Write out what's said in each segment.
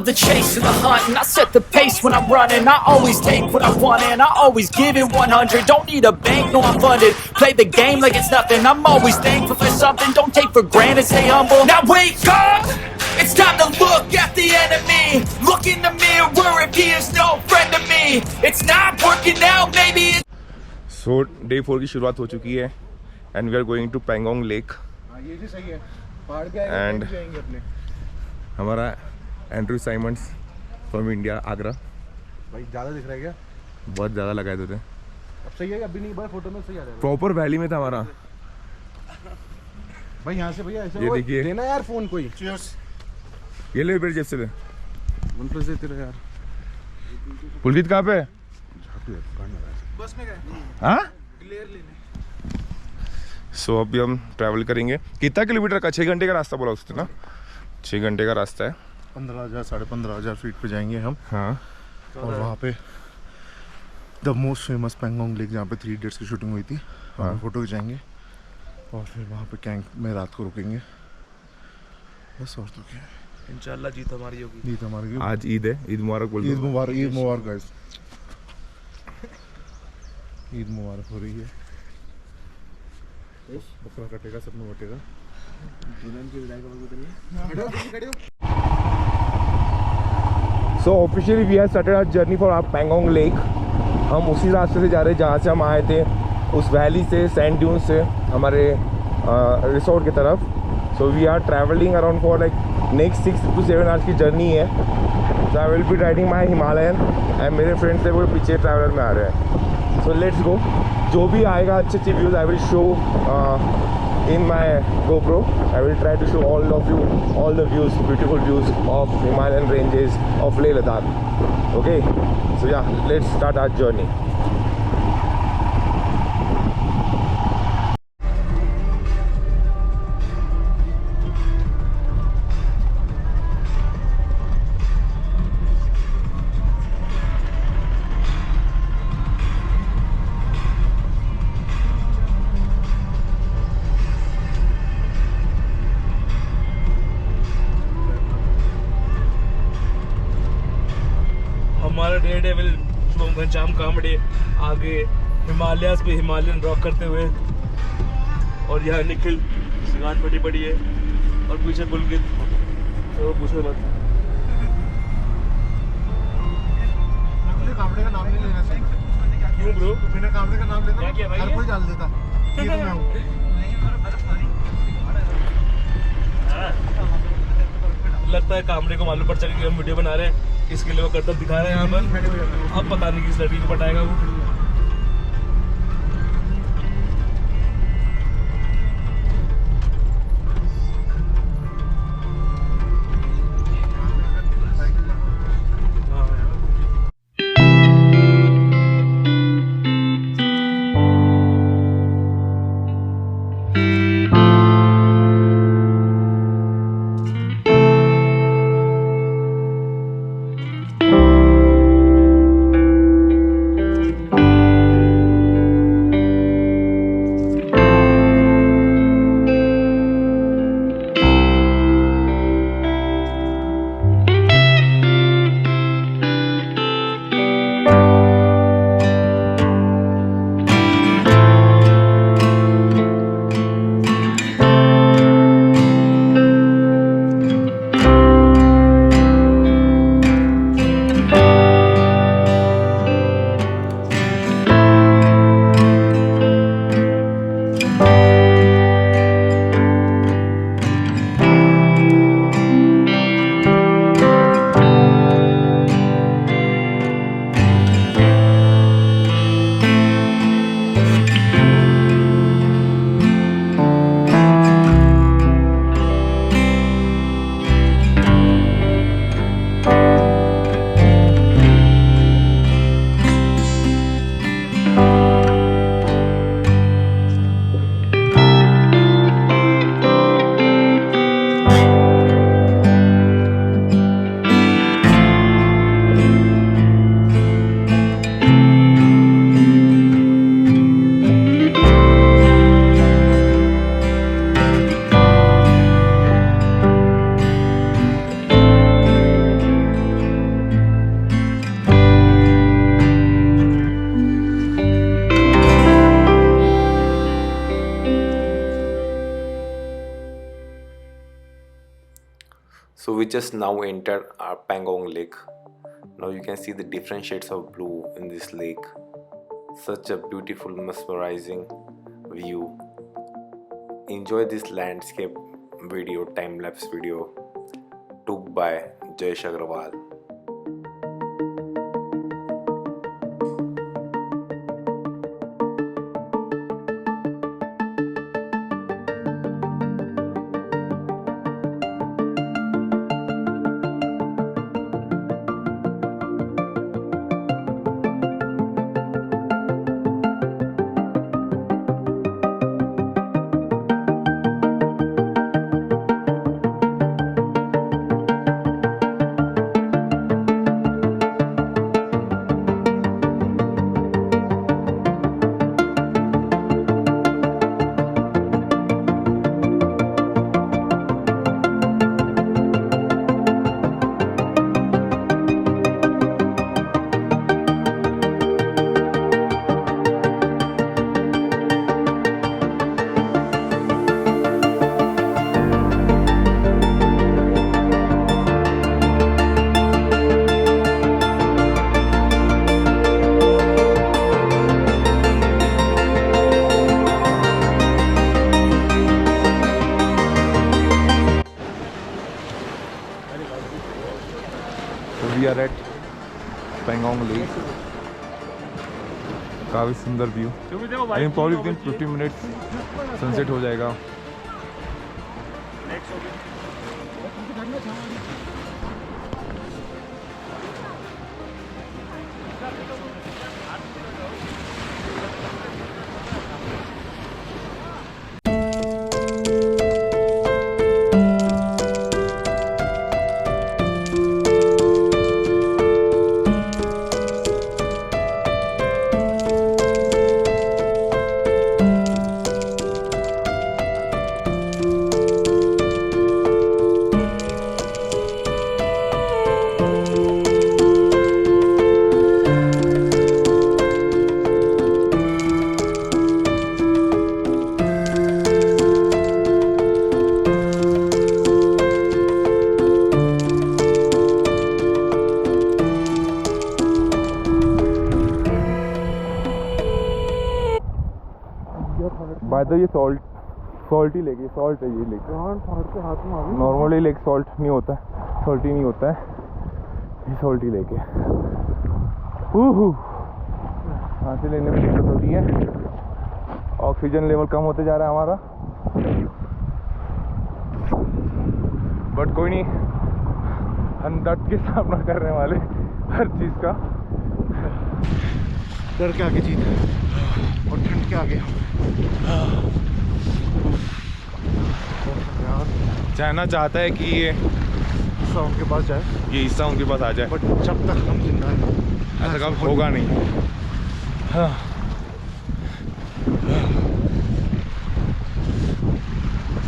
love the chase and the hunt, and I set the pace when I'm running. I always take what I want and I always give it 100. Don't need a bank, no I'm funded. Play the game like it's nothing. I'm always thankful for something. Don't take for granted, stay humble. Now wake up! It's time to look at the enemy. Look in the mirror if he is no friend to me. It's not working out, maybe it's... So day 4 की शुरुआत हो चुकी है and we are going to Pangong Lake. ये भी सही है, पहाड़ पे आएंगे And जाएंगे अपने। हमारा Andrew Symonds from India Agra. भाई ज़्यादा दिख रहा है क्या? बहुत ज़्यादा लगा है तुझे। अब सही है, अभी नहीं, फोटो में सही आ रहा है। प्रॉपर वैली में था हमारा। भाई यहाँ से भैया ऐसे ये देखिए, देना यार फोन कोई। Cheers। ये ले मेरे जेब से ले। OnePlus देते रहे यार। पुलकित कहाँ पे? बस में गए। हाँ? क्लियर लेने। सो अभी हम ट्रैवल करेंगे। कितना किलोमीटर का? 6 घंटे का रास्ता बोला उसने ना? 6 घंटे का रास्ता है। 15,000 साढ़े 15,000 फीट पे जाएंगे हम। हाँ। और वहाँ पे the most famous Pangong lake, जहाँ पे 3 इडियट्स की शूटिंग हुई थी, वहाँ फोटो खिंचाएंगे और फिर वहाँ पे कैंप में रात को रुकेंगे। बस और तो क्या है, इंशाल्लाह जीत हमारी होगी। जीत हमारी। आज ईद है, ईद मुबारक बोल दो। ईद मुबारक, ईद मुबारक गाइस। ईद मुबारक हो रही है। बकरा कटेगा, सब में बटेगा। So officially we have started our journey for our Pangong lake. हम उसी रास्ते से जा रहे हैं जहाँ से हम आए थे, उस वैली से, सैंड ड्यून से हमारे रिसोर्ट की तरफ। So we are travelling around for like next 6 to 7 hours की जर्नी है। So I will be riding my Himalayan and मेरे फ्रेंड्स थे वो पीछे ट्रैवलर में आ रहे हैं। So let's go. जो भी आएगा अच्छे अच्छे views I will show in my GoPro. I will try to show all of you all the views, beautiful views of Himalayan ranges of Leh Ladakh. Okay, so yeah, let's start our journey. हमारा day devil Ghanshyam Kamde आगे हिमालयास पे Himalayan rock करते हुए, और यहाँ Nikhil cigar बड़ी बड़ी है और पीछे पुलकित, तो पूछो मत। कामड़े का नाम नहीं लेना चाहिए। क्यों ब्रो? बिना कामड़े का नाम लेता क्या भाई? हर कोई डाल देता। ये तो मैं हूँ। लगता है कामड़े को मालूम पड़ चुका कि हम वीडियो बना रहे हैं, इसके लिए वो करतब दिखा रहे हैं यहाँ पर। अब पता नहीं किस लड़की को पटाएगा वो। just now entered our Pangong Lake. Now you can see the different shades of blue in this lake. Such a beautiful, mesmerizing view. Enjoy this landscape video, time-lapse video took by Jayesh Agrawal. We are at Pangong Lake. काफ़ी सुंदर view. I think probably within 50 minutes sunset हो जाएगा. By the way, salty lake, ये salt है ये lake. Normally lake salt नहीं होता है, salty नहीं होता है. ये salty lake है. सांसें लेने में दिक्कत होती है. ऑक्सीजन लेवल कम होते जा रहा है हमारा. बट कोई नहीं, हम डट के सामना करने वाले हर चीज़ का. डर के आगे जीत और ठंड के आगे. चाइना चाहता है कि ये हिस्सा उनके पास जाए, ये हिस्सा उनके पास आ जाए, बट जब तक हम जिंदा हैं ऐसा कभी होगा नहीं. हाँ.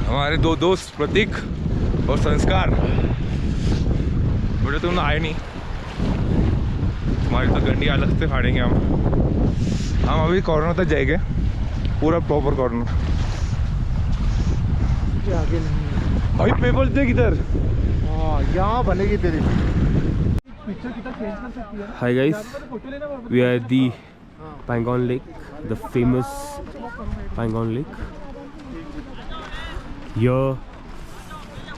हमारे दो दोस्त प्रतीक और संस्कार बोले तुम आए नहीं, तुम्हारी तो गंडी अलग से फाड़ेंगे हम अभी कॉर्नर तक जाएंगे, पूरा प्रॉपर कॉर्नर. आगे नहीं भाई पेपर देख इधर. यहाँ बनेगी तेरी. Hi guys, we are at the Pangong Lake, the famous Pangong Lake. Here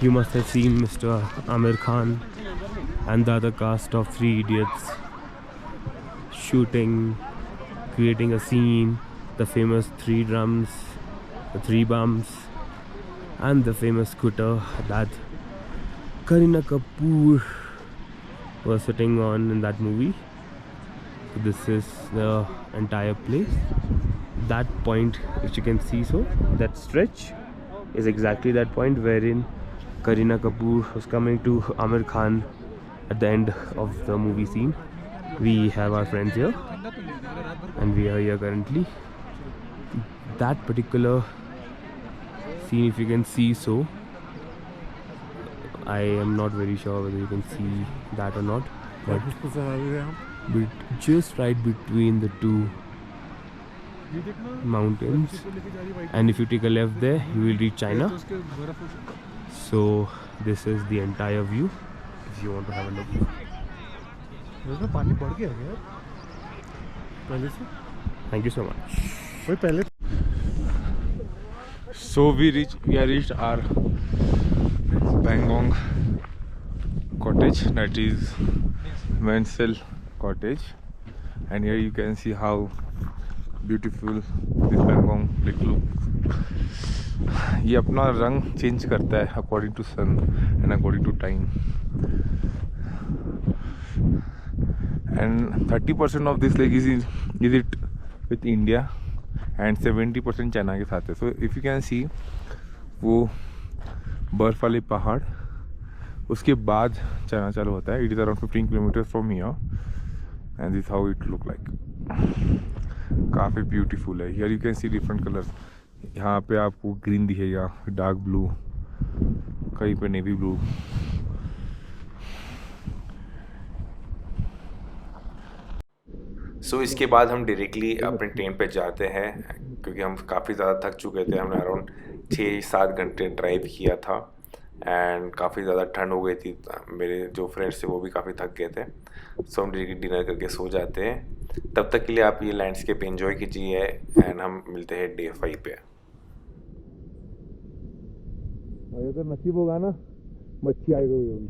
you must have seen Mr. Amir Khan and the other cast of Three Idiots shooting, creating a scene, the famous three drums, the three bumps, and the famous scooter that Kareena Kapoor was sitting on in that movie. So this is the entire place. That point, which you can see, so that stretch is exactly that point wherein Kareena Kapoor was coming to Amir Khan at the end of the movie scene. We have our friends here and we are here currently. That particular scene, if you can see, so I am not very sure whether you can see that or not, but just right between the two mountains, and if you take a left there you will reach China. So this is the entire view if you want to have a look. इसमें पानी बढ़ गया यार पहले से। Thank you so much. वही पहले। So we have reached our Pangong cottage, that is Mansell cottage, and here you can see how beautiful this Pangong lake looks. ये अपना रंग चेंज करता है according to sun and according to time, and 30% of this lake is it with India and 70% China के साथ है. So if you can see वो बर्फ़ वाले पहाड़, उसके बाद चाइना चालू होता है. It is around 15 kilometre from here and this how it look like. काफ़ी ब्यूटीफुल है. Here you can C different colours. यहाँ पे आपको ग्रीन दिखेगा, डार्क ब्लू, कहीं पे नेवी ब्लू. सो इसके बाद हम डायरेक्टली अपने ट्रेन पे जाते हैं क्योंकि हम काफ़ी ज़्यादा थक चुके थे. हमने अराउंड 6-7 घंटे ड्राइव किया था एंड काफ़ी ज़्यादा ठंड हो गई थी. मेरे जो फ्रेंड्स थे वो भी काफ़ी थक गए थे. सो हम डायरेक्टली डिनर करके सो जाते हैं. तब तक के लिए आप ये लैंडस्केप एंजॉय कीजिए एंड हम मिलते हैं डे 5 पे. ये तो नसीब होगा ना, मच्छी आई गई होगी.